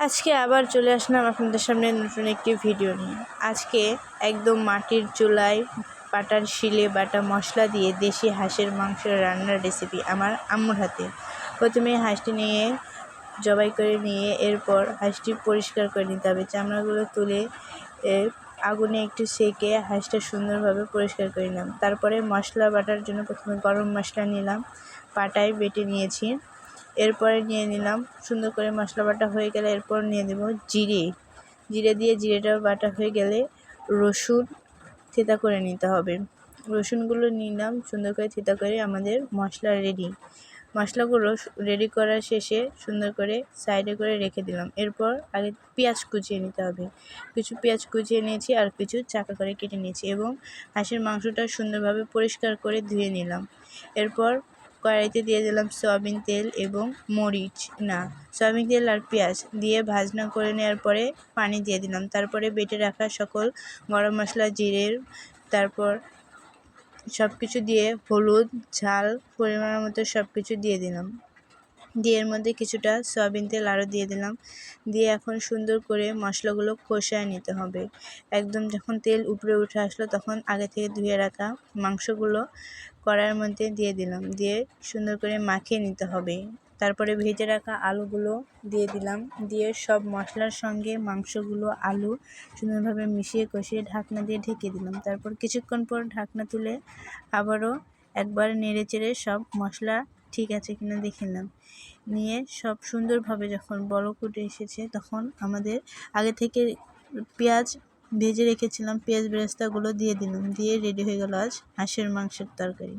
আজকে আবার চলে আসলাম আপনাদের সামনে নতুন একটি ভিডিও নিয়ে। আজকে একদম মাটির চুলায় পাটার শিলে বাটা মশলা দিয়ে দেশি হাঁসের মাংস রান্নার রেসিপি আমার আম্মুর হাতে। প্রথমে হাঁসটি নিয়ে জবাই করে নিয়ে এরপর হাঁসটি পরিষ্কার করে নিতে হবে। চামড়াগুলো তুলে আগুনে একটু সেঁকে হাঁসটা সুন্দরভাবে পরিষ্কার করে নিলাম। তারপরে মশলা বাটার জন্য প্রথমে গরম মশলা নিলাম, পাটায় বেটে নিয়েছি। এরপরে নিয়ে নিলাম সুন্দর করে মশলা বাটা হয়ে গেলে এরপর নিয়ে দেব জিরে দিয়ে জিরেটা বাটা হয়ে গেলে রসুন থেঁতা করে নিতে হবে। রসুনগুলো নিলাম সুন্দর করে থেঁতা করে আমাদের মশলা রেডি। মশলাগুলো রেডি করার শেষে সুন্দর করে সাইডে করে রেখে দিলাম। এরপর আগে পেঁয়াজ কুচিয়ে নিতে হবে। কিছু পেঁয়াজ কুচিয়ে নিয়েছি আর কিছু চাকা করে কেটে নিয়েছি এবং হাঁসের মাংসটা সুন্দরভাবে পরিষ্কার করে ধুয়ে নিলাম। এরপর কড়াইতে দিয়ে দিলাম সয়াবিন তেল এবং সয়াবিন তেল আর পেঁয়াজ দিয়ে ভাজনা করে নেওয়ার পরে পানি দিয়ে দিলাম। তারপরে বেটে রাখা সকল গরম মশলা, জিরের, তারপর সব কিছু দিয়ে হলুদ, ঝাল পরিমাণ মতো সব কিছু দিয়ে দিলাম। দিয়ে এর মধ্যে কিছুটা সয়াবিন তেল আরও দিয়ে দিলাম। দিয়ে এখন সুন্দর করে মশলাগুলো কষায় নিতে হবে। একদম যখন তেল উপরে উঠে আসলো তখন আগে থেকে ধুয়ে রাখা মাংসগুলো কড়াইয়ের মধ্যে দিয়ে দিলাম। দিয়ে সুন্দর করে মাখিয়ে নিতে হবে। তারপরে ভেজে রাখা আলুগুলো দিয়ে দিলাম। দিয়ে সব মশলার সঙ্গে মাংসগুলো, আলু সুন্দরভাবে মিশিয়ে কষিয়ে ঢাকনা দিয়ে ঢেকে দিলাম। তারপর কিছুক্ষণ পর ঢাকনা তুলে আবারও একবার নেড়ে চেড়ে সব মশলা ঠিক আছে কিনা দেখে নিলাম। নিয়ে সব সুন্দরভাবে যখন বলক উঠে এসেছে তখন আমাদের আগে থেকে পেঁয়াজ ভেজে রেখেছিলাম, পেঁয়াজ বেরেস্তাগুলো দিয়ে দিলাম। দিয়ে রেডি হয়ে গেল আজ হাঁসের মাংসের তরকারি।